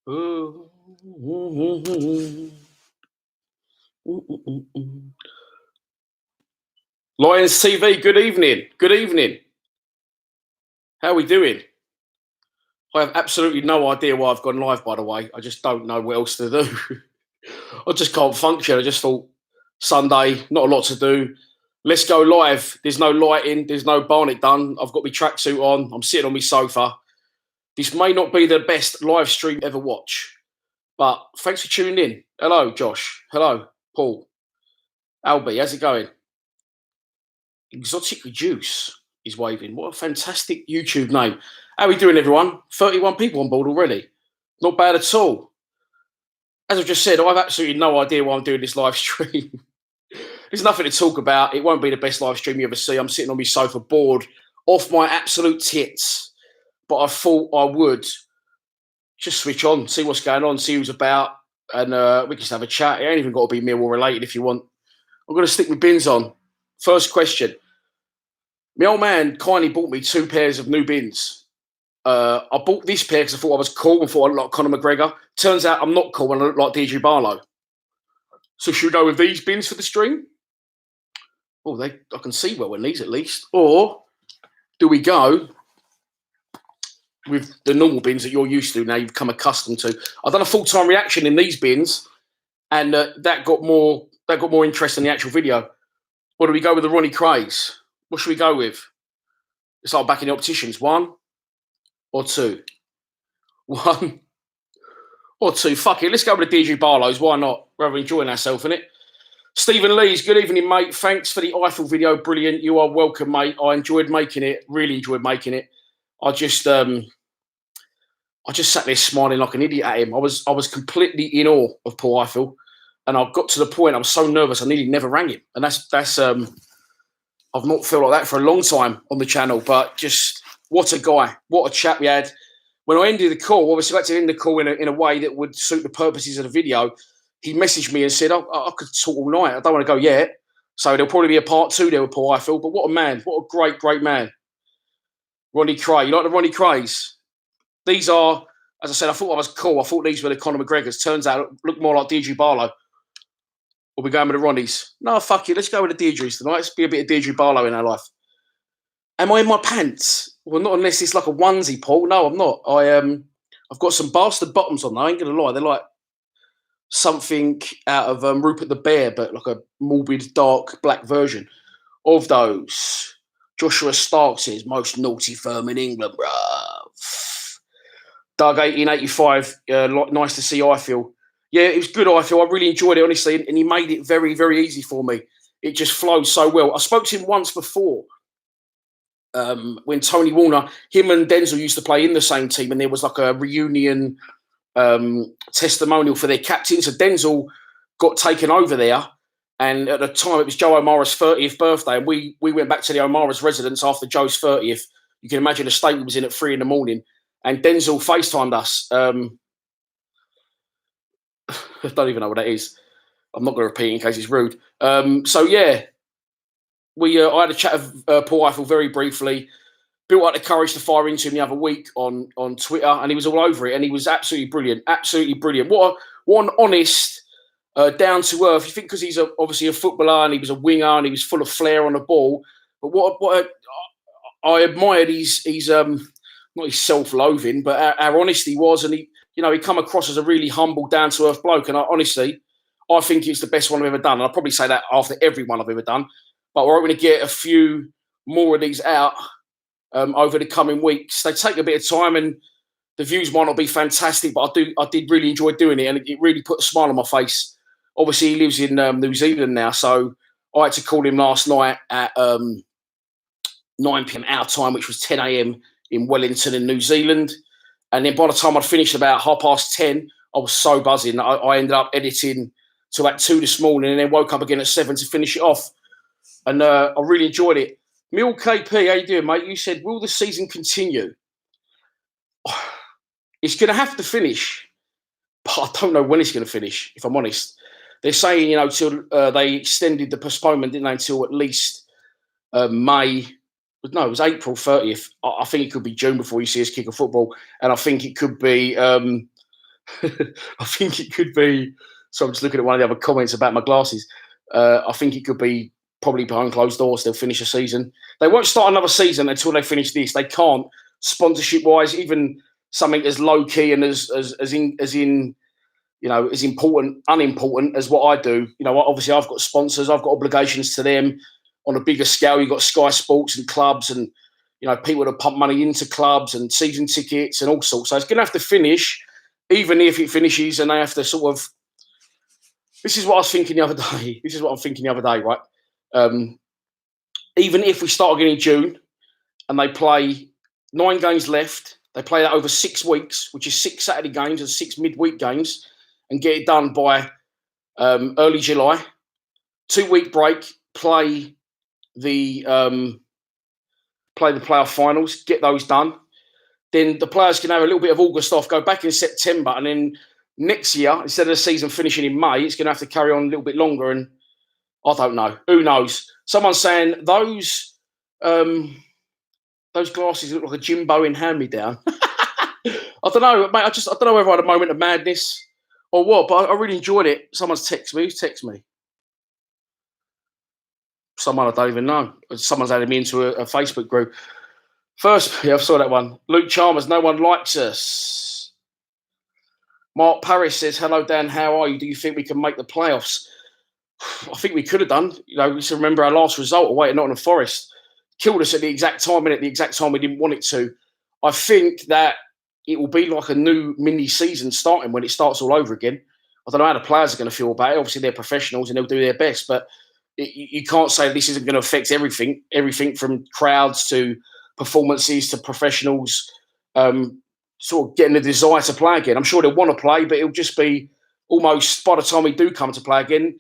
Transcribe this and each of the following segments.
Ooh. Lions TV, good evening. Good evening. How are we doing? I have absolutely no idea why I've gone live, by the way. I just don't know what else to do. I just can't function. I just thought Sunday, not a lot to do. Let's go live. There's no lighting, there's no Barnet done. I've got my tracksuit on. I'm sitting on my sofa. This may not be the best live stream ever watch, but thanks for tuning in. Hello, Josh. Hello, Paul. Albie, how's it going? Exotic Juice is waving. What a fantastic YouTube name. How are we doing, everyone? 31 people on board already. Not bad at all. As I've just said, I have absolutely no idea why I'm doing this live stream. There's nothing to talk about. It won't be the best live stream you ever see. I'm sitting on my sofa bored, off my absolute tits. But I thought I would just switch on, see what's going on, see who's about, and we can just have a chat. It ain't even got to be Millwall related if you want. I'm going to stick my bins on. First question. My old man kindly bought me 2 pairs of new bins. I bought this pair because I thought I was cool and thought I looked like Conor McGregor. Turns out I'm not cool and I look like Deidre Barlow. So should we go with these bins for the stream? Oh, I can see well in these at least. Or do we go with the normal bins that you're used to now, you've become accustomed to? I've done a full-time reaction in these bins, and that got more interest in the actual video. Or do we go with the Ronnie Craze? What should we go with? It's like back in the opticians. 1 or 2? 1 or 2. Fuck it. Let's go with the Deidre Barlows. Why not? We're enjoying ourselves, innit? Stephen Lees, good evening, mate. Thanks for the Eiffel video. Brilliant. You are welcome, mate. I enjoyed making it. Really enjoyed making it. I just sat there smiling like an idiot at him. I was completely in awe of Paul Eiffel, and I got to the point I was so nervous I nearly never rang him. And that's I've not felt like that for a long time on the channel. But just what a guy, what a chat we had. When I ended the call, obviously I had to end the call in a way that would suit the purposes of the video. He messaged me and said, I could talk all night. I don't want to go yet. So there'll probably be a part 2 there with Paul Eiffel. But what a man. What a great, great man. Ronnie Cray. You like the Ronnie Crays? These are, as I said, I thought I was cool. I thought these were the Conor McGregors. Turns out look more like Deidre Barlow. Or we going with the Ronnies? No, fuck it. Let's go with the Deidres tonight. Let's be a bit of Deidre Barlow in our life. Am I in my pants? Well, not unless it's like a onesie, Paul. No, I'm not. I've got some bastard bottoms on. I ain't gonna lie. They're like something out of Rupert the Bear, but like a morbid, dark, black version of those. Joshua Stark says, most naughty firm in England, bruv. Doug, 1885, nice to see Eiffel. Yeah, it was good, Eiffel. I really enjoyed it, honestly, and he made it very, very easy for me. It just flowed so well. I spoke to him once before when Tony Warner, him and Denzel used to play in the same team, and there was like a reunion testimonial for their captain. So Denzel got taken over there, and at the time it was Joe O'Mara's 30th birthday, and we went back to the O'Mara's residence after Joe's 30th. You can imagine the state we was in at 3 a.m, and Denzel FaceTimed us. I don't even know what that is. I'm not going to repeat it in case it's rude. So yeah, I had a chat with Paul Eiffel very briefly. Built up the courage to fire into him the other week on Twitter, and he was all over it, and he was absolutely brilliant. Absolutely brilliant. What an honest, down to earth. You think because he's obviously a footballer and he was a winger and he was full of flair on the ball, but what I admired his not his self-loathing, but how honest he was, and he come across as a really humble, down to earth bloke. And I think it's the best one I've ever done. And I'll probably say that after every one I've ever done. But we're hoping to get a few more of these out over the coming weeks. They take a bit of time, and the views might not be fantastic, but I did really enjoy doing it, and it really put a smile on my face. Obviously, he lives in New Zealand now, so I had to call him last night at 9 p.m. our time, which was 10 a.m. in Wellington in New Zealand. And then by the time I'd finished about 10:30, I was so buzzing. I ended up editing till like 2 this morning, and then woke up again at 7 to finish it off. And I really enjoyed it. Mill KP, how you doing, mate? You said, will the season continue? It's going to have to finish, but I don't know when it's going to finish, if I'm honest. They're saying, till they extended the postponement, didn't they, until at least May. No, it was April 30th. I think it could be June before you see us kick a football. And I think it could be I think it could be. So I'm just looking at one of the other comments about my glasses. I think it could be probably behind closed doors. They'll finish a season. They won't start another season until they finish this. They can't, sponsorship wise, even something as low key and as important, unimportant as what I do. Obviously I've got sponsors. I've got obligations to them on a bigger scale. You've got Sky Sports and clubs and people that pump money into clubs and season tickets and all sorts. So it's going to have to finish, even if it finishes and they have to sort of. This is what I was thinking the other day. This is what I'm thinking the other day, right? Even if we start again in June and they play 9 games left, they play that over 6 weeks, which is 6 Saturday games and 6 midweek games, and get it done by early July. 2-week break, play the playoff finals, get those done. Then the players can have a little bit of August off, go back in September, and then next year, instead of the season finishing in May, it's going to have to carry on a little bit longer. And I don't know. Who knows? Someone's saying those glasses look like a Jimbo in hand-me-down. I don't know, mate. I don't know whether I had a moment of madness or what, but I really enjoyed it. Someone's texted me. Who's texted me? Someone I don't even know. Someone's added me into a Facebook group. First, yeah, I saw that one. Luke Chalmers, no one likes us. Mark Paris says, hello, Dan, how are you? Do you think we can make the playoffs? I think we could have done. We should remember our last result away at Nottingham Forest. Killed us at the exact time, and at the exact time we didn't want it to. I think that it will be like a new mini-season starting when it starts all over again. I don't know how the players are going to feel about it. Obviously, they're professionals and they'll do their best, but you can't say this isn't going to affect everything from crowds to performances to professionals sort of getting the desire to play again. I'm sure they'll want to play, but it'll just be almost, by the time we do come to play again,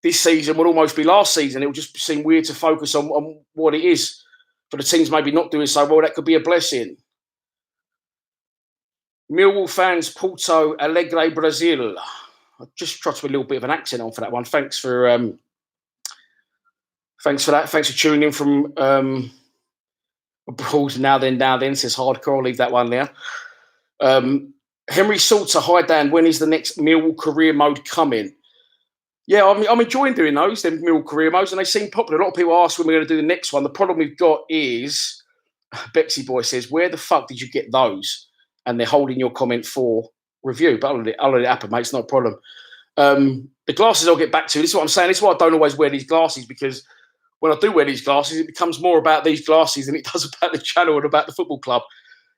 this season will almost be last season. It'll just seem weird to focus on what it is. For the teams maybe not doing so well, that could be a blessing. Millwall fans, Porto Alegre, Brazil. I just tried to put a little bit of an accent on for that one. Thanks for that. Thanks for tuning in from abroad. Now then, says hardcore. I'll leave that one there. Henry Salter, hi Dan, when is the next Millwall career mode coming? Yeah, I'm enjoying doing those, them Millwall career modes, and they seem popular. A lot of people ask when we're going to do the next one. The problem we've got is, Bexy Boy says, where the fuck did you get those? And they're holding your comment for review. But I'll let it happen, mate. It's not a problem. The glasses I'll get back to. This is what I'm saying. This is why I don't always wear these glasses, because when I do wear these glasses, it becomes more about these glasses than it does about the channel and about the football club.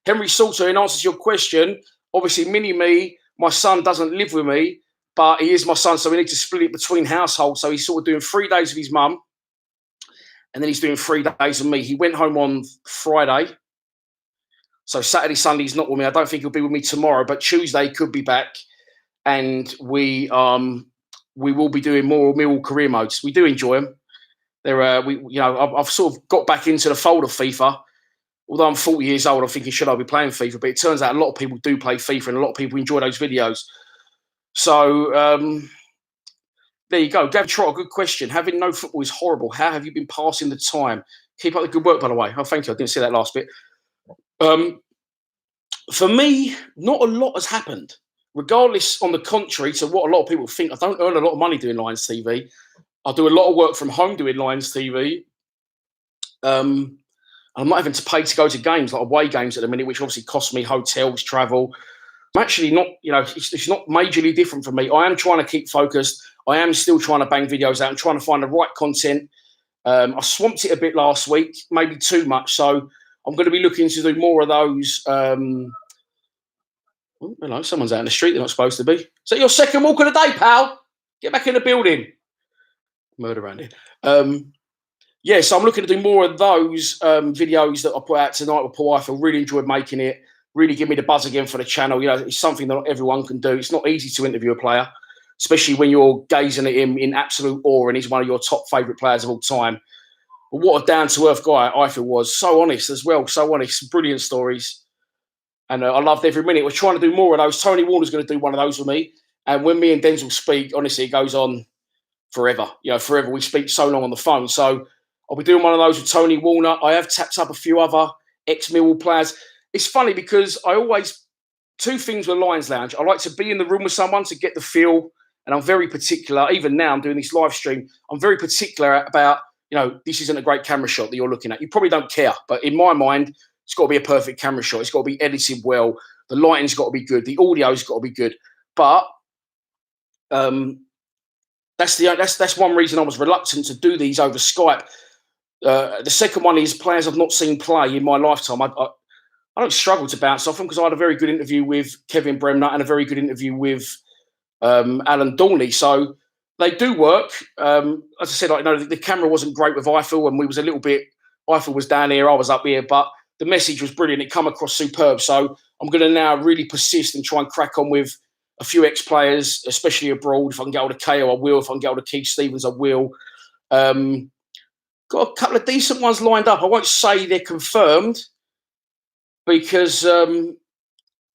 Henry Salter, in answer to your question, obviously, mini-me, my son doesn't live with me, but he is my son, so we need to split it between households. So he's sort of doing 3 days with his mum, and then he's doing 3 days with me. He went home on Friday. So Saturday, Sunday, he's not with me. I don't think he'll be with me tomorrow, but Tuesday he could be back. And we will be doing more Millwall career modes. We do enjoy them. I've sort of got back into the fold of FIFA. Although I'm 40 years old, I'm thinking, should I be playing FIFA? But it turns out a lot of people do play FIFA, and a lot of people enjoy those videos. So there you go. Gav Trott, good question. Having no football is horrible. How have you been passing the time? Keep up the good work, by the way. Oh, thank you. I didn't see that last bit. For me, not a lot has happened. Regardless, on the contrary to what a lot of people think, I don't earn a lot of money doing Lions TV. I do a lot of work from home doing Lions TV. I'm not having to pay to go to games, like away games at the minute, which obviously costs me hotels, travel. I'm actually not, it's not majorly different for me. I am trying to keep focused. I am still trying to bang videos out. I'm trying to find the right content. I swamped it a bit last week, maybe too much. So I'm going to be looking to do more of those. Hello, someone's out in the street. They're not supposed to be. Is that your second walk of the day, pal? Get back in the building. Murder around here. So I'm looking to do more of those videos that I put out tonight with Paul Eiffel. Really enjoyed making it. Really give me the buzz again for the channel. It's something that not everyone can do. It's not easy to interview a player, especially when you're gazing at him in absolute awe and he's one of your top favourite players of all time. But what a down-to-earth guy Eiffel was. So honest as well. So honest. Brilliant stories. And I loved every minute. We're trying to do more of those. Tony Warner's going to do one of those with me. And when me and Denzel speak, honestly, it goes on forever. Forever. We speak so long on the phone. So I'll be doing one of those with Tony Warner. I have tapped up a few other ex-Millwall players. It's funny because I always two things with Lions Lounge. I like to be in the room with someone to get the feel, and I'm very particular. Even now, I'm doing this live stream. I'm very particular about, this isn't a great camera shot that you're looking at. You probably don't care, but in my mind, it's got to be a perfect camera shot. It's got to be edited well. The lighting's got to be good. The audio's got to be good. But that's one reason I was reluctant to do these over Skype. The second one is players I've not seen play in my lifetime. I don't struggle to bounce off them because I had a very good interview with Kevin Bremner and a very good interview with Alan Dorney. So they do work. As I said, the camera wasn't great with Eiffel, and we was a little bit. Eiffel was down here, I was up here, but the message was brilliant. It come across superb. So I'm going to now really persist and try and crack on with a few ex-players, especially abroad. If I can get hold of KO, I will. If I can get hold of Keith Stevens, I will. Got a couple of decent ones lined up. I won't say they're confirmed because,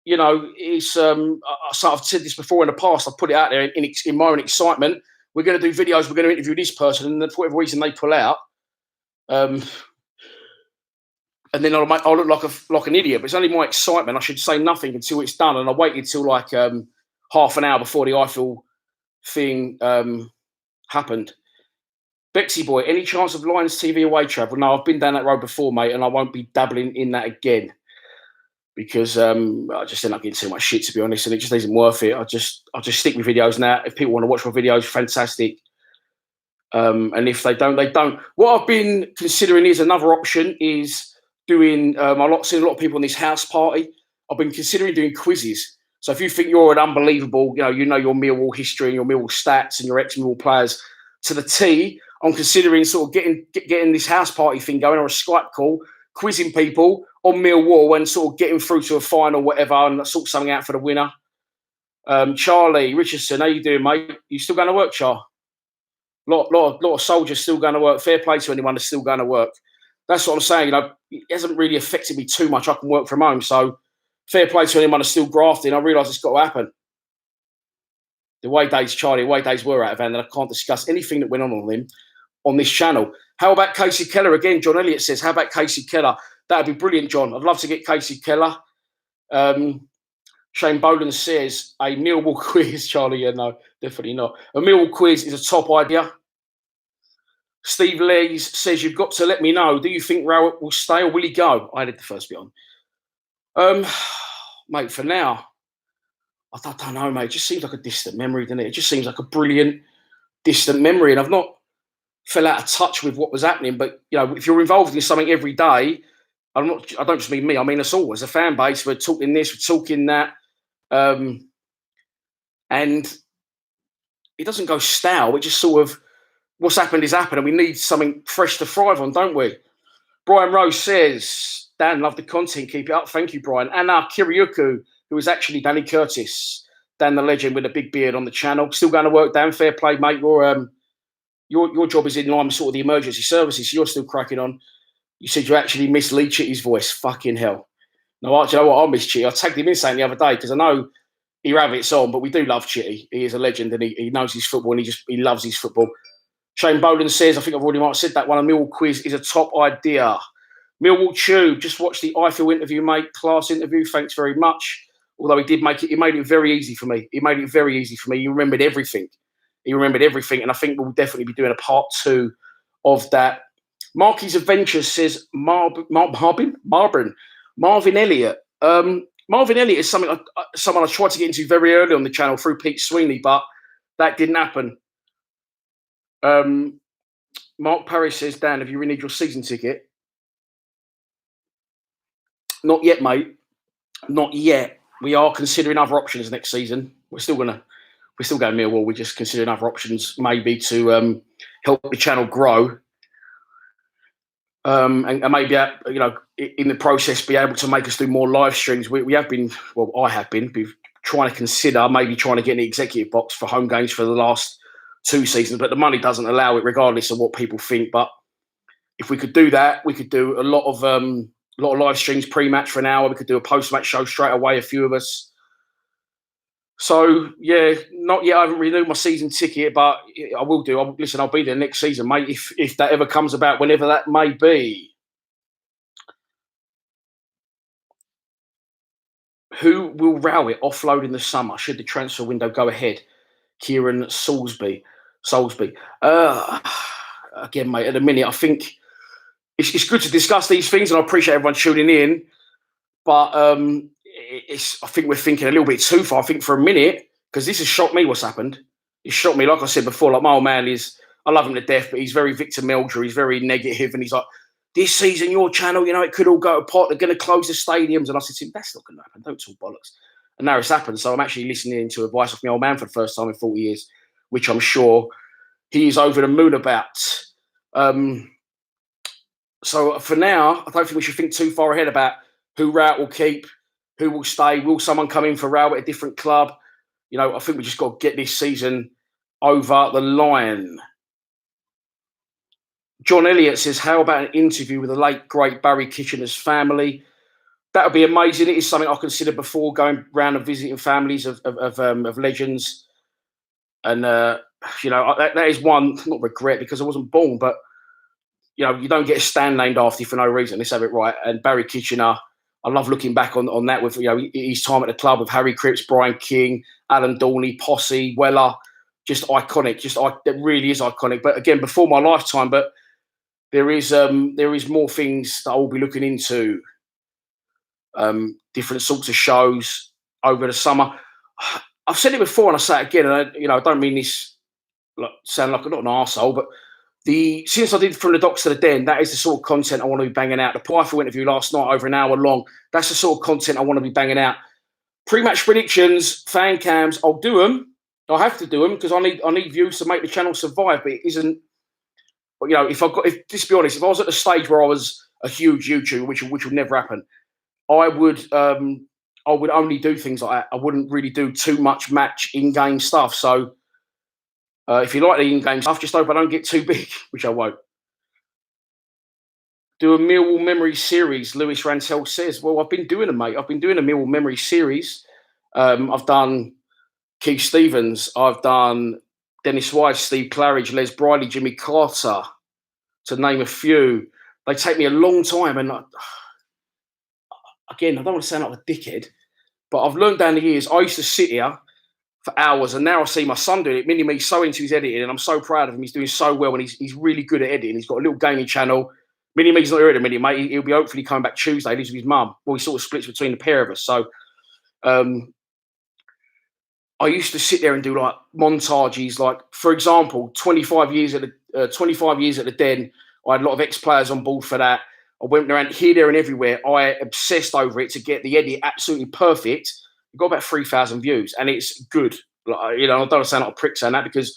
it's. I've said this before in the past. I've put it out there in my own excitement. We're going to do videos. We're going to interview this person, and for whatever reason they pull out, and then I'll look like an idiot. But it's only my excitement. I should say nothing until it's done, and I waited till like half an hour before the Eiffel thing happened. Bexy boy, any chance of Lions TV away travel? No, I've been down that road before, mate, and I won't be dabbling in that again because I just end up getting too much shit, to be honest, and it just isn't worth it. I'll just stick with videos now. If people want to watch my videos, fantastic. And if they don't, they don't. What I've been considering is another option is doing. Seen a lot of people in this house party. I've been considering doing quizzes. So if you think you're an unbelievable, you know your Millwall history and your Millwall stats and your ex-Millwall players to the T, I'm considering sort of getting this house party thing going, or a Skype call, quizzing people on Millwall and sort of getting through to a final, whatever, and sort something out for the winner. Charlie Richardson, how you doing, mate? You still going to work, Char? Lot of soldiers still going to work. Fair play to anyone that's still going to work. That's what I'm saying. It hasn't really affected me too much. I can work from home, so fair play to anyone that's still grafting. I realise it's got to happen. The away days, Charlie, away days were out of hand, and I can't discuss anything that went on him on this channel. How about Casey Keller again? John Elliott says, how about Casey Keller? That'd be brilliant, John. I'd love to get Casey Keller. Shane Boland says, a Millwall quiz, Charlie. Yeah, no, definitely not. A Millwall quiz is a top idea. Steve Lees says, you've got to let me know. Do you think Rowett will stay or will he go? I had the first bit on. Mate, for now, I don't know, mate. It just seems like a distant memory, doesn't it? It just seems like a brilliant, distant memory. And I've not fell out of touch with what was happening. But, if you're involved in something every day, I don't just mean me. I mean us all. As a fan base, we're talking this, we're talking that. And it doesn't go stale. It just sort of, what's happened is happened, and we need something fresh to thrive on, don't we? Brian Rose says, Dan, love the content. Keep it up. Thank you, Brian. Anna Kiryuku, who is actually Danny Curtis, Dan the legend with a big beard on the channel. Still going to work, Dan. Fair play, mate. Your job is in line with sort of the emergency services, so you're still cracking on. You said you actually miss Lee Chitty's voice. Fucking hell. No, you know what? I miss Chitty. I tagged him in saying the other day because I know he rabbits on, but we do love Chitty. He is a legend and he knows his football and he loves his football. Shane Boland says, I think I've already might have said that one, a Millwall quiz is a top idea. Millwall Tube, just watch the Eiffel interview, mate. Class interview. Thanks very much. Although he made it very easy for me. He remembered everything. And I think we'll definitely be doing a part 2 of that. Marky's Adventures says Marvin Elliott. Marvin Elliott is someone I tried to get into very early on the channel through Pete Sweeney, but that didn't happen. Mark Parrish says, Dan, have you renewed your season ticket? Not yet, mate. Not yet. We are considering other options next season. We're still going Millwall. We're just considering other options, maybe to help the channel grow, and maybe in the process be able to make us do more live streams. I have been trying to consider maybe trying to get an executive box for home games for the last 2 seasons, but the money doesn't allow it, regardless of what people think. But if we could do that, we could do a lot of live streams pre-match for an hour. We could do a post-match show straight away, a few of us. So, yeah, not yet. I haven't renewed my season ticket, but I will do. I'll be there next season, mate, if that ever comes about, whenever that may be. Who will Rowett offload in the summer should the transfer window go ahead? Kieran Soulsby. Again, mate, at the minute, I think it's good to discuss these things, and I appreciate everyone tuning in. But I think we're thinking a little bit too far. I think for a minute, because this has shocked me what's happened. It shocked me, like I said before, like my old man I love him to death, but he's very Victor Meldrew. He's very negative, and he's like, this season, your channel, it could all go to pot. They're going to close the stadiums. And I said to him, that's not going to happen. Don't talk bollocks. And now it's happened. So I'm actually listening to advice of my old man for the first time in 40 years, which I'm sure he is over the moon about. So for now, I don't think we should think too far ahead about who Rowett will keep, who will stay. Will someone come in for Rowett at a different club? I think we just got to get this season over the line. John Elliott says, how about an interview with the late, great Barry Kitchener's family? That would be amazing. It is something I considered before, going around and visiting families of legends. And, that is one, not regret because I wasn't born, but, you don't get a stand named after you for no reason. Let's have it right. And Barry Kitchener, I love looking back on that with, his time at the club with Harry Cripps, Brian King, Alan Dorney, Posse, Weller. Just iconic. That really is iconic. But again, before my lifetime, but there is more things that I will be looking into. Different sorts of shows over the summer. I've said it before and I say it again, and I don't mean this sound like I'm not an arsehole, but since I did From the Docks to the Den, that is the sort of content I want to be banging out. The Python interview last night, over an hour long, that's the sort of content I want to be banging out. Pre-match predictions, fan cams, I'll do them. I have to do them because I need views to make the channel survive, but it isn't. But just to be honest, if I was at the stage where I was a huge YouTuber, which would never happen, I would only do things like that. I wouldn't really do too much match in-game stuff. So if you like the in-game stuff, just hope I don't get too big, which I won't. Do a Millwall Memory series, Lewis Rantel says. Well, I've been doing them, mate. I've been doing a Millwall Memory series. I've done Keith Stevens. I've done Dennis Wise, Steve Claridge, Les Briley, Jimmy Carter, to name a few. They take me a long time, and again, I don't want to sound like a dickhead, but I've learned down the years. I used to sit here for hours, and now I see my son doing it. Mini-Me's so into his editing, and I'm so proud of him. He's doing so well, and he's really good at editing. He's got a little gaming channel. Mini-Me's not here at the minute, mate. He'll be hopefully coming back Tuesday. He lives with his mum. Well, he sort of splits between the pair of us. So I used to sit there and do like montages, like for example, 25 years at the Den. I had a lot of ex-players on board for that. I went around here, there, and everywhere. I obsessed over it to get the edit absolutely perfect. It got about 3,000 views, and it's good. I don't sound like a prick saying that because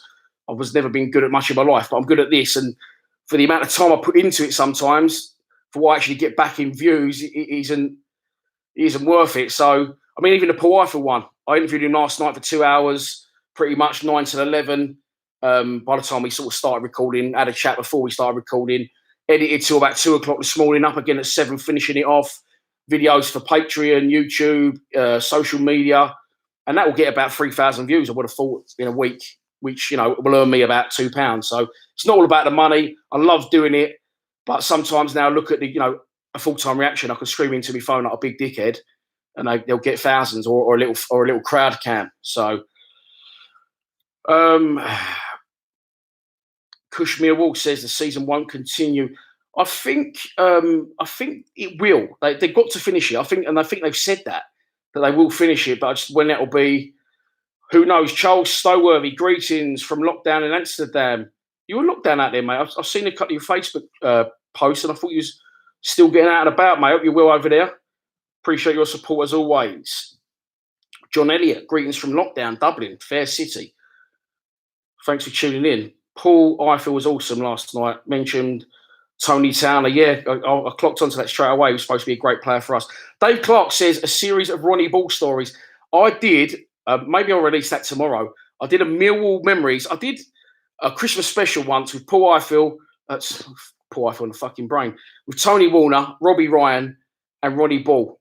I was never been good at much in my life, but I'm good at this. And for the amount of time I put into it, sometimes for what I actually get back in views, it isn't worth it. So I mean, even the Paul Eiffel one, I interviewed him last night for 2 hours, pretty much 9 till 11. By the time we sort of started recording, had a chat before we started recording, edited till about 2 o'clock this morning, up again at 7, finishing it off. Videos for Patreon, YouTube, social media, and that will get about 3,000 views. I would have thought in a week, which will earn me about £2. So it's not all about the money. I love doing it, but sometimes now look at the a full-time reaction. I can scream into my phone like a big dickhead, and they'll get thousands or a little crowd cam. So, Kushmir Wall says the season won't continue. I think it will. They've got to finish it. I think they've said that they will finish it. But just when that'll be, who knows? Charles Stoworthy, greetings from lockdown in Amsterdam. You were locked down out there, mate. I've seen a couple of your Facebook posts, and I thought you was still getting out and about, mate. Hope you're well over there. Appreciate your support as always. John Elliott, greetings from lockdown, Dublin, fair city. Thanks for tuning in. Paul Eiffel was awesome last night. Mentioned Tony Towner. Yeah, I clocked onto that straight away. He was supposed to be a great player for us. Dave Clark says a series of Ronnie Ball stories. I did. Maybe I'll release that tomorrow. I did a Millwall Memories. I did a Christmas special once with Paul Eiffel. Paul Eiffel in the fucking brain. With Tony Warner, Robbie Ryan, and Ronnie Ball.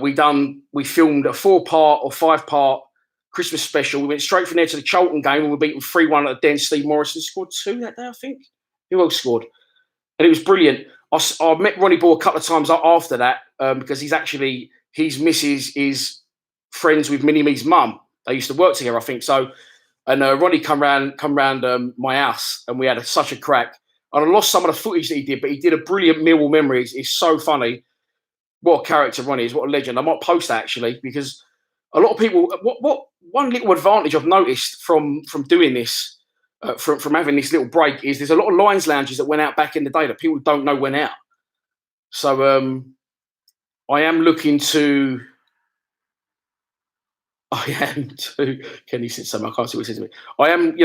We filmed a 4-part or 5-part Christmas special. We went straight from there to the Charlton game, and we beat them 3-1 at the Den. Steve Morrison scored 2 that day, I think. Who else scored? And it was brilliant. I met Ronnie Ball a couple of times after that because he's actually his missus is friends with Mini Me's mum. They used to work together, I think. So, and Ronnie come round my house, and we had such a crack. And I lost some of the footage that he did, but he did a brilliant Millwall Memories. It's so funny. What a character Ronnie is, what a legend. I might post that actually, because a lot of people, what one little advantage I've noticed from doing this, from having this little break, is there's a lot of Lions lounges that went out back in the day that people don't know went out. So I am looking to, Kenny said something, I can't see what he said to me. I am,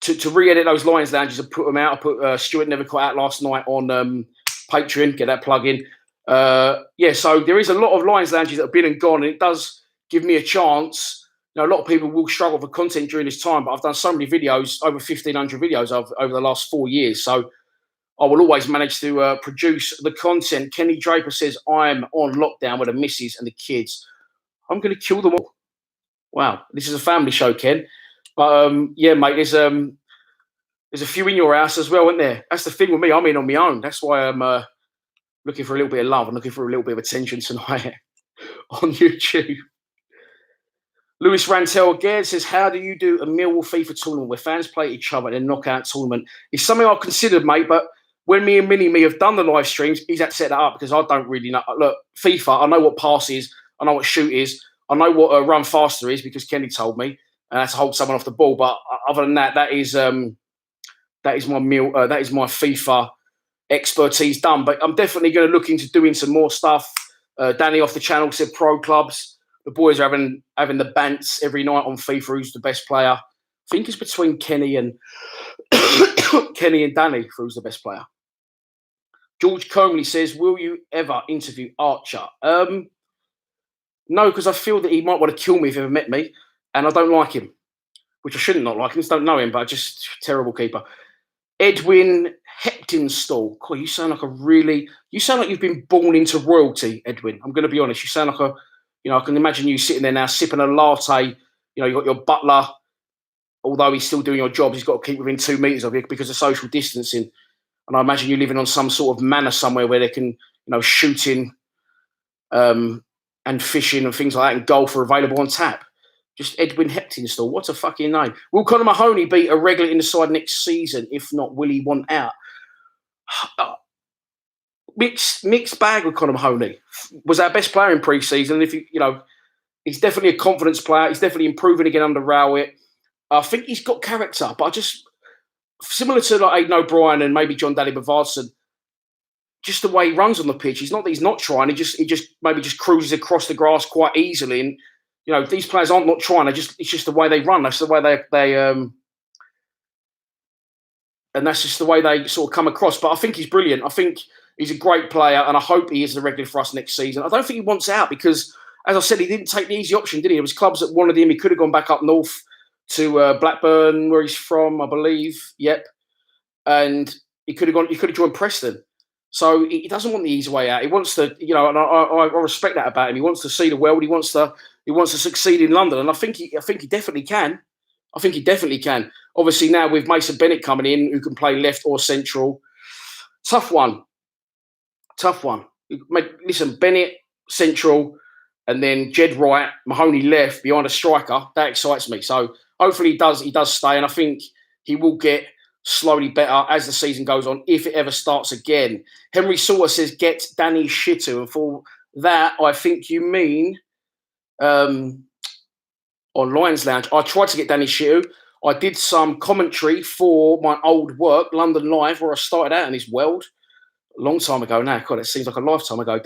to re-edit those Lions lounges and put them out. I put Stuart Never Caught Out last night on Patreon, get that plug in. So there is a lot of Lions lounges that have been and gone, and it does give me a chance. A lot of people will struggle for content during this time, but I've done so many videos, over 1,500 videos over the last 4 years. So I will always manage to produce the content. Kenny Draper says, I'm on lockdown with the missus and the kids. I'm going to kill them all. Wow, this is a family show, Ken. But yeah, mate, there's a few in your house as well, isn't there? That's the thing with me. I'm in on my own. That's why I'm looking for a little bit of love. I'm looking for a little bit of attention tonight on YouTube. Lewis Rantel again says, how do you do a Millwall FIFA tournament where fans play each other in a knockout tournament? It's something I've considered, mate, but when me and Mini-Me have done the live streams, he's had to set that up because I don't really know. Look, FIFA, I know what pass is, I know what shoot is, I know what run faster is because Kenny told me, and that's to hold someone off the ball. But other than that, that is my FIFA expertise done. But I'm definitely going to look into doing some more stuff. Danny off the channel said pro clubs. The boys are having the bants every night on FIFA. Who's the best player? I think it's between Kenny and Danny for who's the best player. George Comley says, will you ever interview Archer? No, because I feel that he might want to kill me if he ever met me, and I don't like him, which I shouldn't not like him. I just don't know him, but just terrible keeper. Edwin Heptinstall. God, you sound like you've been born into royalty, Edwin. I'm going to be honest. You sound like I can imagine you sitting there now sipping a latte. You got your butler, although he's still doing your job, he's got to keep within 2 meters of you because of social distancing. And I imagine you living on some sort of manor somewhere where they can, shooting and fishing and things like that, and golf are available on tap. Just Edwin Heptinstall. What a fucking name. Will Conor Mahoney be a regular in the side next season? If not, will he want out? Mixed bag with Conor Mahoney. Was our best player in pre-season. If he's definitely a confidence player. He's definitely improving again under Rowett. I think he's got character, but I just, similar to like Aidan O'Brien and maybe John Daly Bavardson, just the way he runs on the pitch. He's not that he's not trying. He just cruises across the grass quite easily. And these players aren't not trying. It's just the way they run. That's the way they and that's just the way they sort of come across. But I think he's brilliant. I think he's a great player, and I hope he is the regular for us next season. I don't think he wants out because, as I said, he didn't take the easy option, did he? There was clubs that wanted him. He could have gone back up north to Blackburn, where he's from, I believe. Yep, and he could have joined Preston. So he doesn't want the easy way out. He wants to, and I respect that about him. He wants to see the world. He wants to succeed in London, and I think he definitely can. I think he definitely can. Obviously, now with Mason Bennett coming in, who can play left or central, tough one. Listen, Bennett central, and then Jed right, Mahoney left behind a striker. That excites me. So hopefully he does stay, and I think he will get slowly better as the season goes on, if it ever starts again. Henry Salter says, get Danny Shittu. And for that, I think you mean on Lions Lounge. I tried to get Danny Shittu. I did some commentary for my old work, London Live, where I started out in this world a long time ago now. God, it seems like a lifetime ago,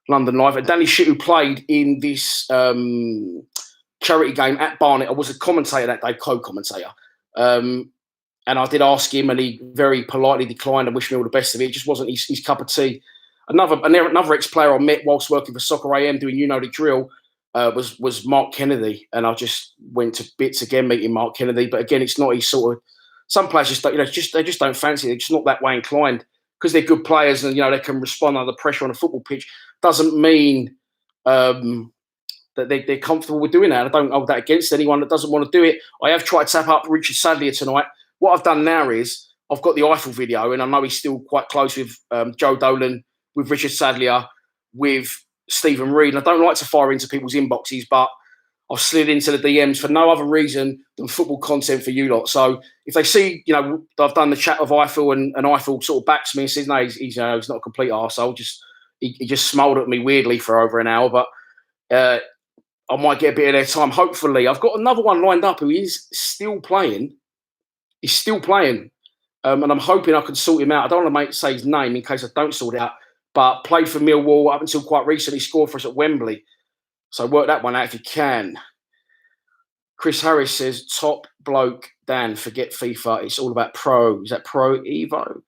London Live. And Danny Shittu played in this charity game at Barnet. I was a commentator that day, co-commentator. And I did ask him, and he very politely declined and wished me all the best of it. It just wasn't his cup of tea. Another ex-player I met whilst working for Soccer AM doing the drill was Mark Kennedy, and I just went to bits again meeting Mark Kennedy. But again, it's not his sort of. Some players just don't, they just don't fancy it. They're just not that way inclined because they're good players and they can respond under pressure on a football pitch. Doesn't mean that they're comfortable with doing that. I don't hold that against anyone that doesn't want to do it. I have tried to tap up Richard Sadlier tonight. What I've done now is I've got the Eiffel video, and I know he's still quite close with Joe Dolan, with Richard Sadlier, with Stephen Reed. And I don't like to fire into people's inboxes, but I've slid into the DMs for no other reason than football content for you lot. So if they see, I've done the chat of Eiffel and Eiffel sort of backs me and says, no, he's not a complete arsehole. He just smiled at me weirdly for over an hour, but I might get a bit of their time. Hopefully, I've got another one lined up who is still playing. He's still playing. And I'm hoping I can sort him out. I don't want to say his name in case I don't sort it out, but played for Millwall up until quite recently, scored for us at Wembley. So work that one out if you can. Chris Harris says, top bloke, Dan, forget FIFA. It's all about Pro. Is that Pro Evo?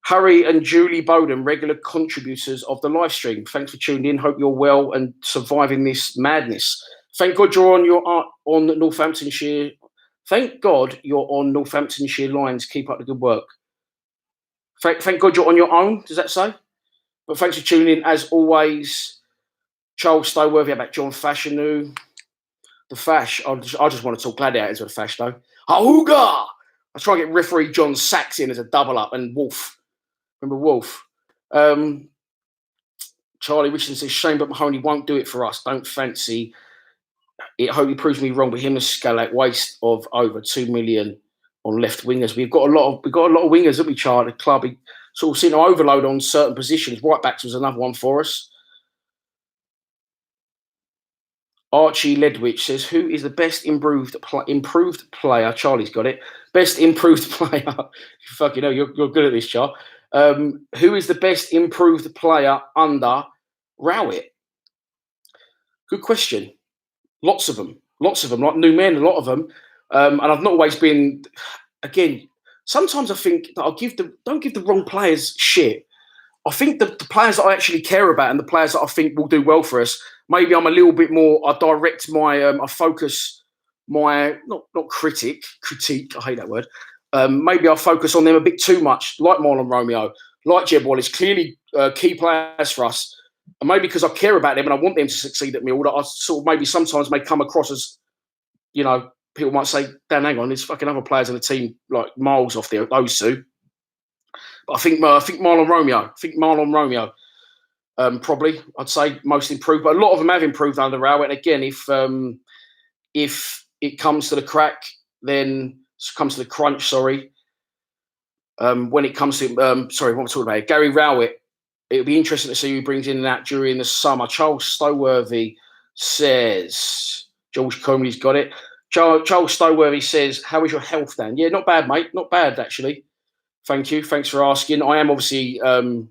Harry and Julie Bowden, regular contributors of the live stream. Thanks for tuning in. Hope you're well and surviving this madness. Thank God you're on Northamptonshire. Thank God you're on Northamptonshire lines. Keep up the good work. Thank God you're on your own, does that say? But thanks for tuning in, as always. Charles Stowworthy about John Fashanu. The Fash. I just want to talk gladiators with the Fash, though. Auga! I try and get referee John Sachs in as a double up and Wolf. Remember Wolf? Charlie Richardson says, shame, but Mahoney won't do it for us. Don't fancy it. Hope he proves me wrong, but him and Scalak waste of over 2 million on left wingers. We've got a lot of wingers, haven't we, Charlie? The club sort of seen to overload on certain positions. Right backs was another one for us. Archie Ledwich says, who is the best improved player? Charlie's got it. Best improved player. Fucking hell, you're good at this, Char. Who is the best improved player under Rowett? Good question. Lots of them. Like new men, a lot of them. And I've not always been, again, sometimes I think that don't give the wrong players shit. I think the players that I actually care about and the players that I think will do well for us, maybe I'm a little bit more, I direct my, I focus my, not critique, I hate that word. Maybe I focus on them a bit too much, like Marlon Romeo, like Jeb Wallace, clearly key players for us. And maybe because I care about them and I want them to succeed at Mill, that I sort of maybe sometimes may come across as, people might say, Dan, hang on, there's fucking other players in the team like miles off there, those two. But I think Marlon Romeo. Probably, I'd say most improved, but a lot of them have improved under Rowett. And again, if it comes to the crunch, when it comes to what I'm talking about, Gary Rowett, it'll be interesting to see who brings in and out during the summer. Charles Stowworthy says, George Comey's got it. Charles Stowworthy says, how is your health, Dan? Yeah, not bad, mate. Not bad, actually. Thank you. Thanks for asking. I am obviously not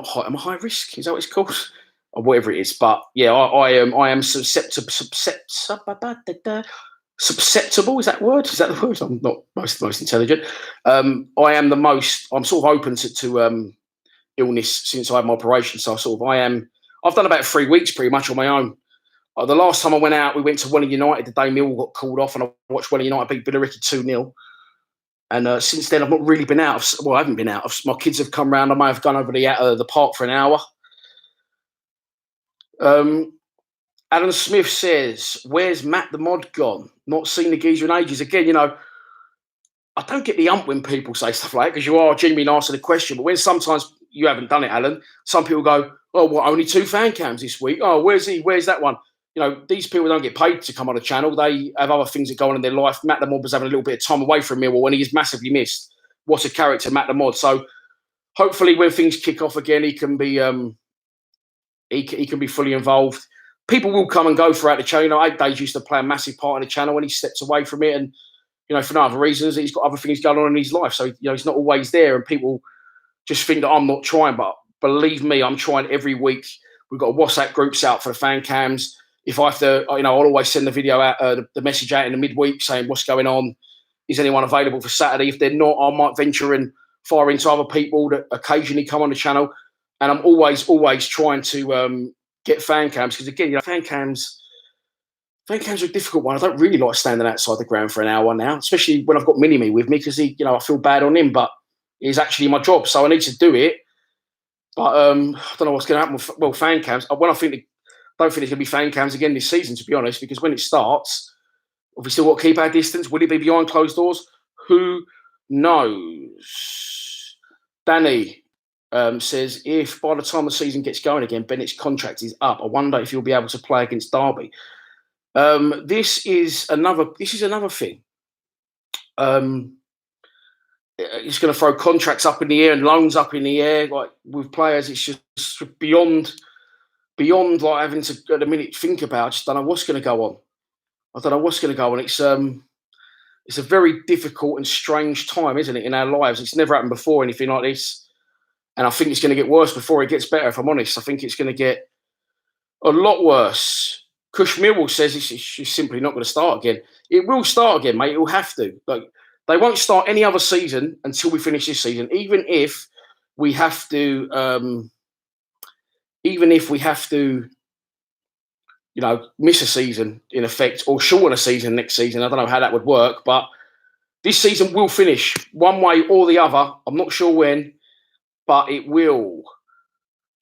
high. I'm a high risk. Is that what it's called? Or whatever it is. But yeah, I am susceptible. Susceptible, is that word? Is that the word? I'm not most intelligent. I'm sort of open to illness since I had my operation. So I've done about 3 weeks pretty much on my own. The last time I went out, we went to Welling United the day Mill got called off, and I watched Welling United beat Billericay 2-0. And since then, I've not really been out. I haven't been out. My kids have come round. I may have gone over the park for an hour. Alan Smith says, where's Matt the Mod gone? Not seen the geezer in ages. Again, I don't get the ump when people say stuff like that because you are genuinely asking the question. But when sometimes you haven't done it, Alan, some people go, oh, what, only 2 fan cams this week? Oh, where's he? Where's that one? These people don't get paid to come on a channel. They have other things that go on in their life. Matt the Mod was having a little bit of time away from Millwall and he is massively missed. What a character, Matt the Mod. So hopefully when things kick off again, he can be fully involved. People will come and go throughout the channel. 8 Days used to play a massive part in the channel and he steps away from it. And, for no other reasons, he's got other things going on in his life. So, he's not always there. And people just think that I'm not trying. But believe me, I'm trying every week. We've got WhatsApp groups out for the fan cams. If I have to, I'll always send the video out, the message out in the midweek saying what's going on. Is anyone available for Saturday? If they're not, I might venture and fire into other people that occasionally come on the channel. And I'm always trying to get fan cams because, again, fan cams are a difficult one. I don't really like standing outside the ground for an hour now, especially when I've got Mini-Me with me because I feel bad on him, but it's actually my job, so I need to do it. But I don't know what's going to happen with fan cams. I don't think there's going to be fan cams again this season, to be honest, because when it starts, have we still got to keep our distance? Will it be behind closed doors? Who knows? Danny, says, if by the time the season gets going again, Bennett's contract is up, I wonder if he'll be able to play against Derby. This is another thing. It's going to throw contracts up in the air and loans up in the air. Like with players, it's just beyond like having to at a minute think about. I just don't know what's going to go on. I don't know what's going to go on. It's a very difficult and strange time, isn't it, in our lives? It's never happened before, anything like this. And I think it's going to get worse before it gets better, if I'm honest. I think it's going to get a lot worse. Cush Millwall says it's simply not going to start again. It will start again, mate. It will have to. Like, they won't start any other season until we finish this season, even if we have to, miss a season in effect or shorten a season next season. I don't know how that would work, but this season will finish one way or the other. I'm not sure when, but it will.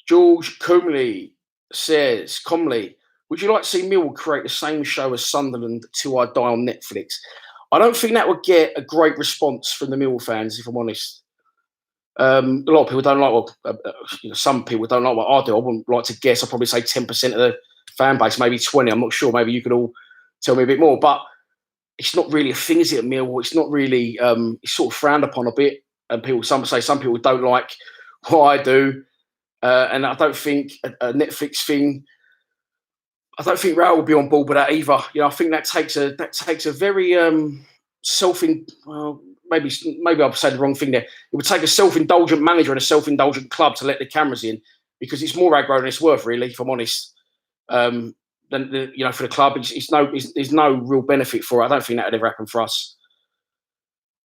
George Comley says, would you like to see Millwall create the same show as Sunderland Till I Die on Netflix? I don't think that would get a great response from the Millwall fans, if I'm honest. A lot of people don't like some people don't like what I do. I wouldn't like to guess. I'd probably say 10% of the fan base, maybe 20. I'm not sure. Maybe you could all tell me a bit more. But it's not really a thing, is it, at Millwall? It's not really. It's sort of frowned upon a bit. And some people don't like what I do. And I don't think a Netflix thing. I don't think Raul will be on board with that either. I think that takes a very maybe I've said the wrong thing there. It would take a self-indulgent manager and a self-indulgent club to let the cameras in, because it's more aggro than it's worth, really, if I'm honest. For the club, there's no real benefit for it. I don't think that would ever happen for us.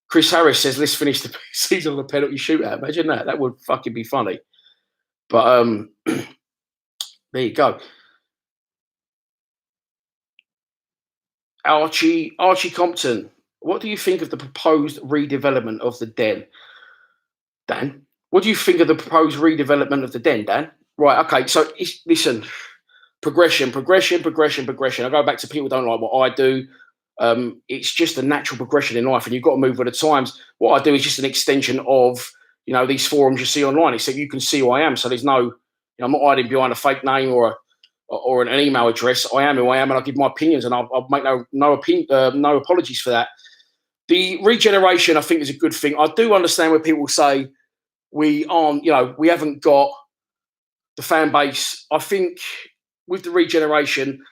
Chris Harris says, let's finish the season on a penalty shootout. Imagine that. That would fucking be funny. But there you go. Archie Compton, what do you think of the proposed redevelopment of the Den? Dan, what do you think of the proposed redevelopment of the Den, Dan? Right, okay, so listen, progression. I go back to people don't like what I do. It's just a natural progression in life, and you've got to move with the times. What I do is just an extension of, these forums you see online, except you can see who I am. So there's no, I'm not hiding behind a fake name or an email address. I am who I am, and I'll give my opinions, and I'll make no apologies for that. The regeneration, I think, is a good thing. I do understand when people say we haven't got the fan base. I think with the regeneration,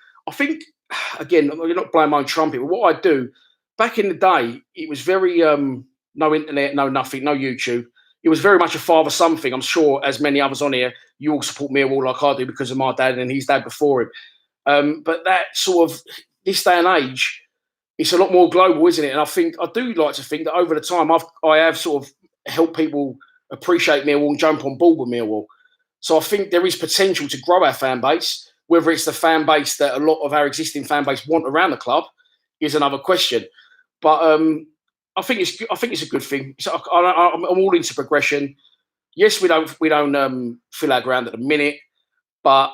again, you're not blowing my own trumpet, but what I do, back in the day, it was very no internet, no nothing, no YouTube. It was very much a father-son thing. I'm sure, as many others on here, you all support Millwall like I do because of my dad and his dad before him. But that sort of, this day and age, it's a lot more global, isn't it? And I do like to think that over the time, I have sort of helped people appreciate Millwall and jump on board with Millwall. So I think there is potential to grow our fan base. Whether it's the fan base that a lot of our existing fan base want around the club is another question. But I think it's a good thing. So I'm all into progression. Yes, we don't fill our ground at the minute, but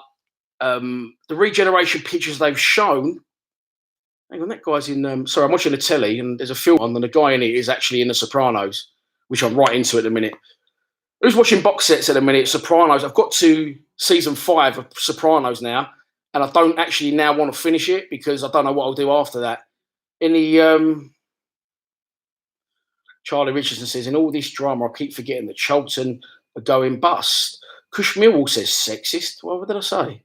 the regeneration pictures they've shown. Hang on, that guy's in. Sorry, I'm watching the telly, and there's a film on, and the guy in it is actually in The Sopranos, which I'm right into at the minute. Who's watching box sets at the minute? Sopranos. I've got to season 5 of Sopranos now, and I don't actually now want to finish it because I don't know what I'll do after that. In the Charlie Richardson says, in all this drama, I keep forgetting that Charlton are going bust. Cush Millwall says sexist. What did I say?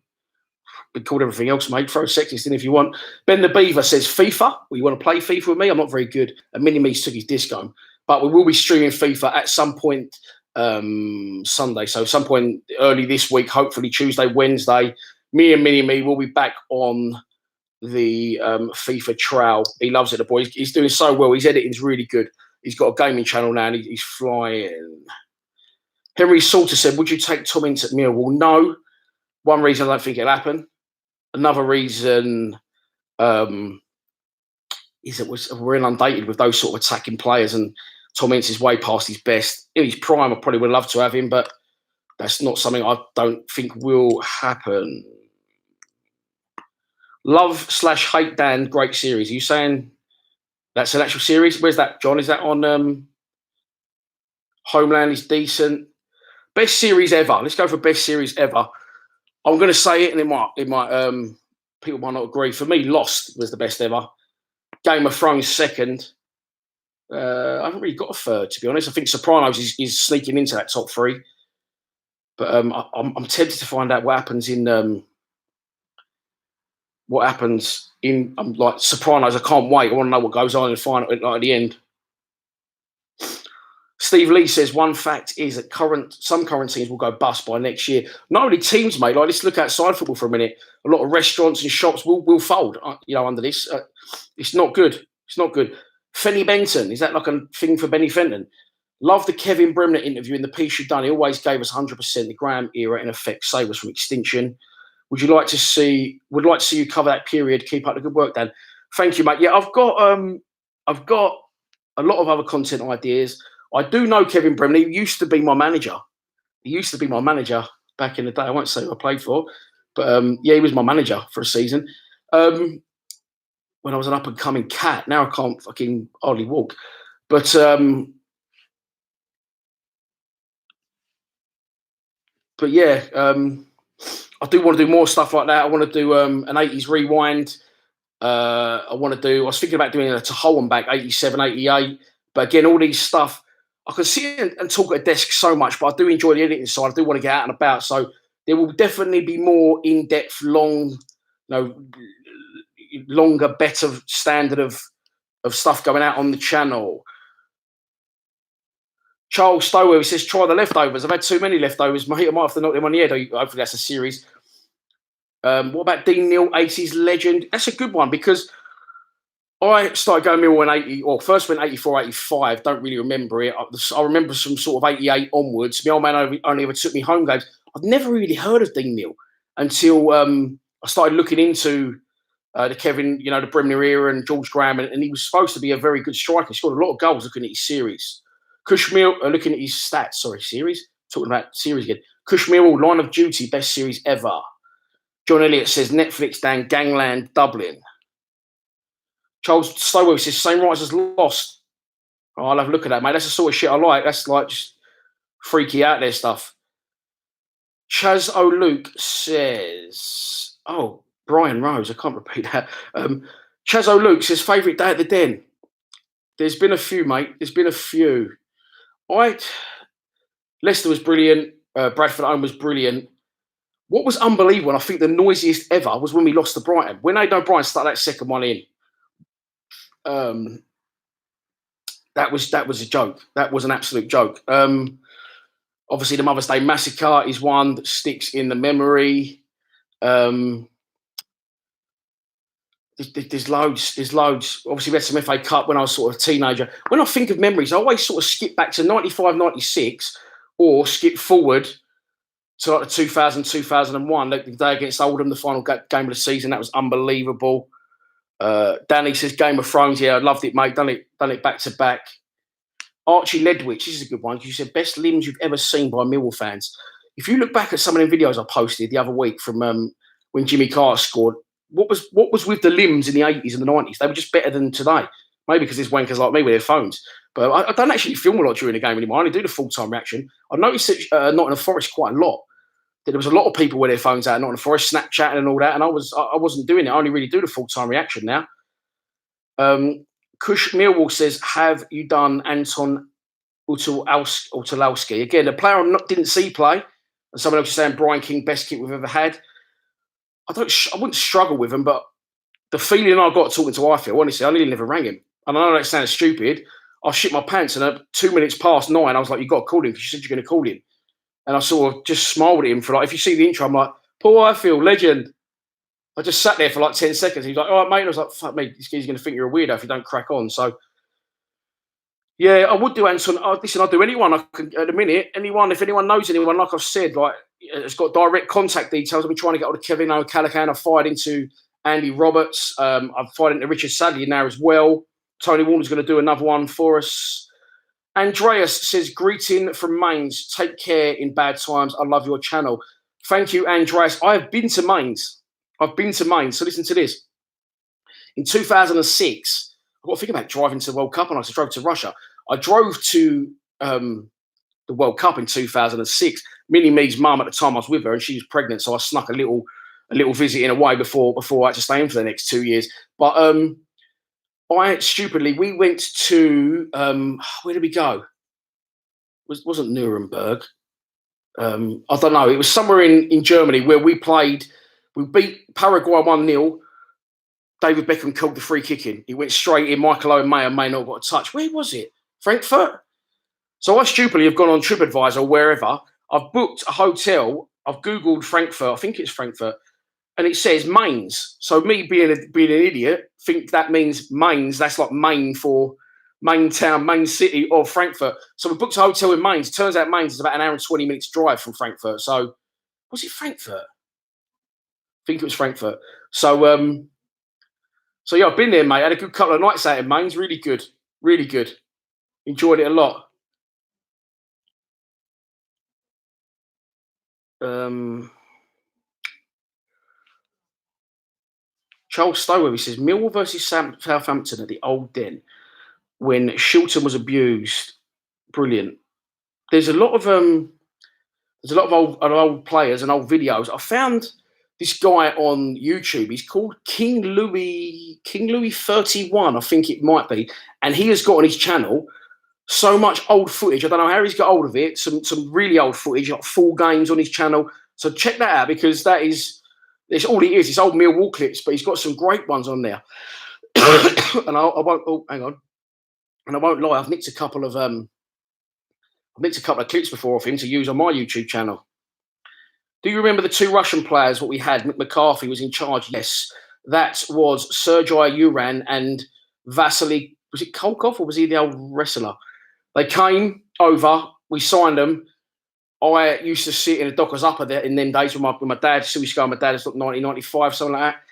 Been called everything else, mate. Throw sexist in if you want. Ben the Beaver says FIFA. Well, you want to play FIFA with me? I'm not very good. And Mini Me's took his disco. But we will be streaming FIFA at some point Sunday. So some point early this week, hopefully Tuesday, Wednesday. Me and Mini Me will be back on the FIFA trail. He loves it, the boy. He's doing so well. His editing's really good. He's got a gaming channel now, and he's flying. Henry Salter said, would you take Tom Ince at Millwall? No. One reason I don't think it'll happen. Another reason is that we're inundated with those sort of attacking players, and Tom Ince is way past his best. In his prime, I probably would love to have him, but that's not something I don't think will happen. Love/hate Dan, great series. Are you saying that's an actual series? Where's that, John? Is that on Homeland is decent? Best series ever. Let's go for best series ever. I'm going to say it, and people might not agree. For me, Lost was the best ever. Game of Thrones second. I haven't really got a third, to be honest. I think Sopranos is sneaking into that top three. But I'm tempted to find out what happens in like Sopranos. I can't wait. I want to know what goes on in the final, like at the end. Steve Lee says one fact is that some current teams will go bust by next year. Not only teams, mate. Like let's look outside football for a minute. A lot of restaurants and shops will fold. Under this, it's not good. It's not good. Fenny Benton, is that like a thing for Benny Fenton? Love the Kevin Bremner interview in the piece you've done. He always gave us 100%. The Graham era, in effect, saved us from extinction. Would like to see you cover that period. Keep up the good work, Dan. Thank you, mate. Yeah, I've got a lot of other content ideas. I do know Kevin Bremner. He used to be my manager. Back in the day. I won't say who I played for, but yeah, he was my manager for a season. When I was an up and coming cat. Now I can't fucking hardly walk. But yeah, I do want to do more stuff like that. I want to do an 80s rewind. I was thinking about doing a to Holland back 87, 88. But again, all these stuff, I can sit and talk at a desk so much, but I do enjoy the editing side. I do want to get out and about. So there will definitely be more in-depth, longer, better standard of stuff going out on the channel. Charles Stowell says, try the leftovers. I've had too many leftovers, mate. I might have to knock them on the head. Hopefully that's a series. What about Dean Neal, 80s legend? That's a good one because I started going Millwall in 80, or first went 84, 85. Don't really remember it. I remember some sort of 88 onwards. My old man only ever took me home games. I'd never really heard of Dean Neal until I started looking into the Kevin, the Bremner era and George Graham, and he was supposed to be a very good striker. He scored a lot of goals looking at his series. Kushmir, looking at his stats, series. Talking about series again. Kushmir, Line of Duty, best series ever. John Elliott says Netflix, Dan, Gangland, Dublin. Charles Stowell says same rights as Lost. Oh, I'll have a look at that, mate. That's the sort of shit I like. That's like just freaky out there stuff. Chaz O'Luke says, oh, Brian Rose. I can't repeat that. Chaz O'Luke says favourite day at the Den. There's been a few, mate. There's been a few. Leicester was brilliant. Bradford at home was brilliant. What was unbelievable, and I think the noisiest ever, was when we lost to Brighton. When Aidan O'Brien started that second one in, that was a joke. That was an absolute joke. Obviously, the Mother's Day Massacre is one that sticks in the memory. There's loads. Obviously, we had some FA Cup when I was sort of a teenager. When I think of memories, I always sort of skip back to 95, 96, or skip forward to like the 2000, 2001, the day against Oldham, the final game of the season. That was unbelievable. Danny says Game of Thrones. Yeah, I loved it, mate. Done it back to back. Archie Ledwich, this is a good one. You said best limbs you've ever seen by Millwall fans. If you look back at some of the videos I posted the other week from when Jimmy Carter scored, what was with the limbs in the 80s and the 90s? They were just better than today. Maybe because there's wankers like me with their phones. But I don't actually film a lot during the game anymore. I only do the full-time reaction. I've noticed that Nottingham Forest quite a lot. That there was a lot of people with their phones out at Nottingham Forest, Snapchatting and all that, and I wasn't doing it. I only really do the full-time reaction now. Kush Millwall says, have you done Anton Utalowski? Again, a player I didn't see play, and someone else is saying Brian King, best kick we've ever had. I wouldn't struggle with him, but the feeling I got talking to Ifield, honestly, I nearly never rang him. And I know that sounds stupid. I shit my pants, and at 2 minutes past 9, I was like, "You got to call him because you said you're going to call him." And I sort of just smiled at him for if you see the intro, I'm like, Paul Ifield, legend. I just sat there for like 10 seconds. He's like, all right, mate. And I was like, fuck me, this guy's going to think you're a weirdo if you don't crack on. So, yeah, I would do Anton. Listen, I'll do anyone I can at the minute. If anyone knows anyone, like I've said, it's got direct contact details. I've been trying to get hold of Kevin O'Callaghan. I've fired into Andy Roberts. I've fired into Richard Sadley now as well. Tony Warner's going to do another one for us. Andreas says, greeting from Mainz. Take care in bad times. I love your channel. Thank you, Andreas. I have been to Mainz. So listen to this. In 2006, I've got to think about driving to the World Cup, and I drove to Russia. I drove to the World Cup in 2006. Mini Me's mum at the time I was with her, and she was pregnant, so I snuck a little visit in away before I had to stay in for the next 2 years. But we went to where did we go? Wasn't Nuremberg. I don't know. It was somewhere in Germany where we played. We beat Paraguay 1-0. David Beckham called the free kick in. He went straight in. Michael Owen may not got a touch. Where was it? Frankfurt? So I stupidly have gone on TripAdvisor or wherever. I've booked a hotel. I've Googled Frankfurt. I think it's Frankfurt. And it says Mainz. So me being an idiot, think that means Mainz. That's like Main for main town, main city of Frankfurt. So we booked a hotel in Mainz. Turns out Mainz is about an hour and 20 minutes drive from Frankfurt. So was it Frankfurt? I think it was Frankfurt. So yeah, I've been there, mate. I had a good couple of nights out in Mainz. Really good. Really good. Enjoyed it a lot. Charles Stowe, he says, Millwall versus Southampton at the Old Den when Shilton was abused. Brilliant. There's a lot of old players and old videos. I found this guy on YouTube. He's called King Louis 31, I think it might be, and he has got on his channel so much old footage. I don't know how he's got hold of it. Some really old footage, like full games on his channel. So check that out, because it's all it is. It's old Millwall clips, but he's got some great ones on there. And I won't. Oh, hang on. And I won't lie. I've nicked a couple of clips before of him to use on my YouTube channel. Do you remember the two Russian players? What we had? Mick McCarthy was in charge. Yes, that was Sergei Uran and Vasily. Was it Kolkov or was he the old wrestler? They came over. We signed them. I used to sit in a Dockers Upper there in them days with my dad. So we used to go with my dad. It's like 1995, something like that.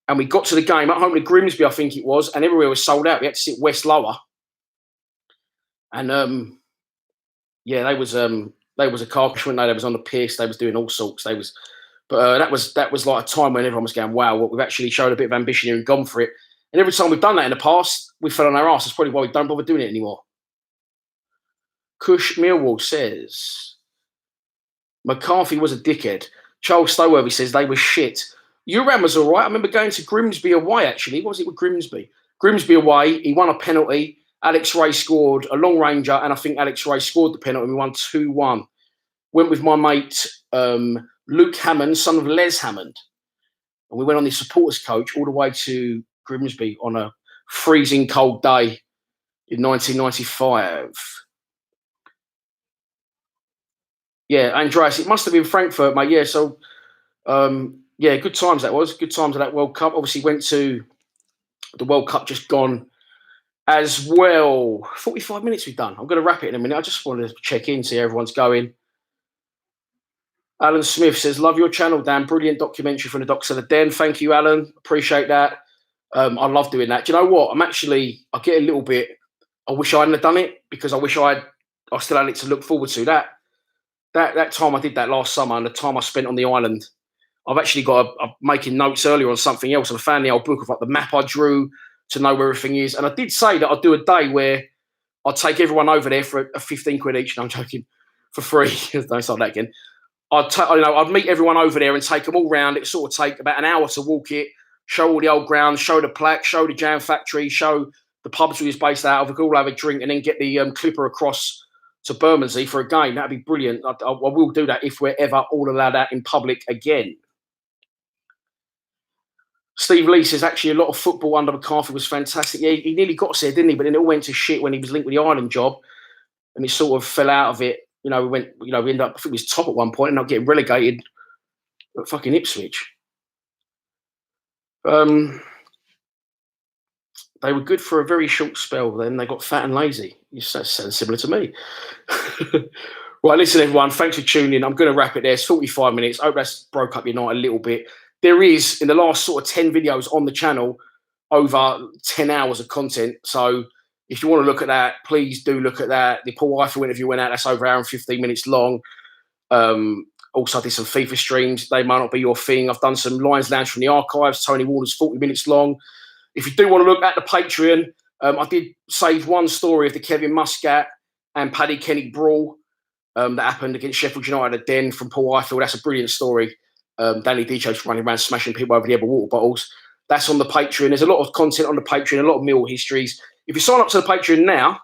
And we got to the game at home to Grimsby, I think it was, and everywhere was sold out. We had to sit West Lower. And yeah, they was a car crash. They was on the piss. They was doing all sorts. That was like a time when everyone was going, wow, we've actually showed a bit of ambition here and gone for it. And every time we've done that in the past, we fell on our arse. That's probably why we don't bother doing it anymore. Kush Millwall says McCarthy was a dickhead. Charles Stoweworthy says they were shit. Uran was all right. I remember going to Grimsby away, actually. What was it with Grimsby? Grimsby away. He won a penalty. Alex Ray scored a long ranger, and I think Alex Ray scored the penalty. We won 2-1. Went with my mate Luke Hammond, son of Les Hammond. And we went on the supporters coach all the way to Grimsby on a freezing cold day in 1995. Yeah, Andreas, it must have been Frankfurt, mate. Yeah, so, yeah, good times that was. Good times of that World Cup. Obviously went to the World Cup just gone as well. 45 minutes we've done. I'm going to wrap it in a minute. I just wanted to check in, see how everyone's going. Alan Smith says, love your channel, Dan. Brilliant documentary from the Docks of the Den. Thank you, Alan. Appreciate that. I love doing that. Do you know what? I get a little bit, I wish I hadn't have done it, because I wish I still had it to look forward to. That time I did that last summer, and the time I spent on the island, I've actually I'm making notes earlier on something else, and I found the old book of like the map I drew to know where everything is. And I did say that I'd do a day where I'd take everyone over there for a 15 quid each. No, I'm joking, for free. Don't start that again. I'd meet everyone over there and take them all round. It sort of take about an hour to walk it, show all the old grounds, show the plaque, show the jam factory, show the pubs we was based out of. We could all have a drink and then get the clipper across to Bermondsey for a game. That'd be brilliant. I will do that if we're ever all allowed out in public again. Steve Lee says, actually, a lot of football under McCarthy was fantastic. Yeah, he nearly got us there, didn't he? But then it all went to shit when he was linked with the Ireland job, and he sort of fell out of it. We ended up, I think we was top at one point, and not getting relegated at fucking Ipswich. They were good for a very short spell. Then they got fat and lazy. That sounds similar to me. Right, listen, everyone. Thanks for tuning in. I'm going to wrap it there. It's 45 minutes. I hope that's broke up your night a little bit. There is, in the last sort of 10 videos on the channel, over 10 hours of content. So if you want to look at that, please do look at that. The Paul Eiffel interview went out. That's over an hour and 15 minutes long. Also, I did some FIFA streams. They might not be your thing. I've done some Lions Lounge from the archives. Tony Warner's 40 minutes long. If you do want to look at the Patreon, I did save one story of the Kevin Muscat and Paddy Kenny brawl. that happened against Sheffield United at Den from Paul Ifield. That's a brilliant story. Danny Dicho's running around smashing people over the head with water bottles. That's on the Patreon. There's a lot of content on the Patreon, a lot of Millwall histories. If you sign up to the Patreon now,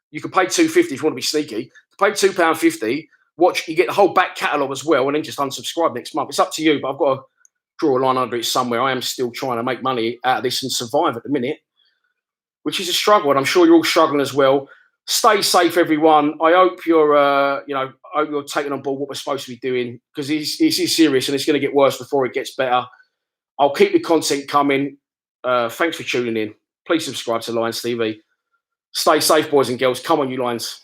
you can pay £2.50 if you want to be sneaky. Pay £2.50, watch, you get the whole back catalogue as well, and then just unsubscribe next month. It's up to you, but I've got to draw a line under it somewhere. I am still trying to make money out of this and survive at the minute, which is a struggle, and I'm sure you're all struggling as well. Stay safe, everyone. I hope you're, I hope you're taking on board what we're supposed to be doing, because this is serious and it's going to get worse before it gets better. I'll keep the content coming. Thanks for tuning in. Please subscribe to Lions TV. Stay safe, boys and girls. Come on, you Lions.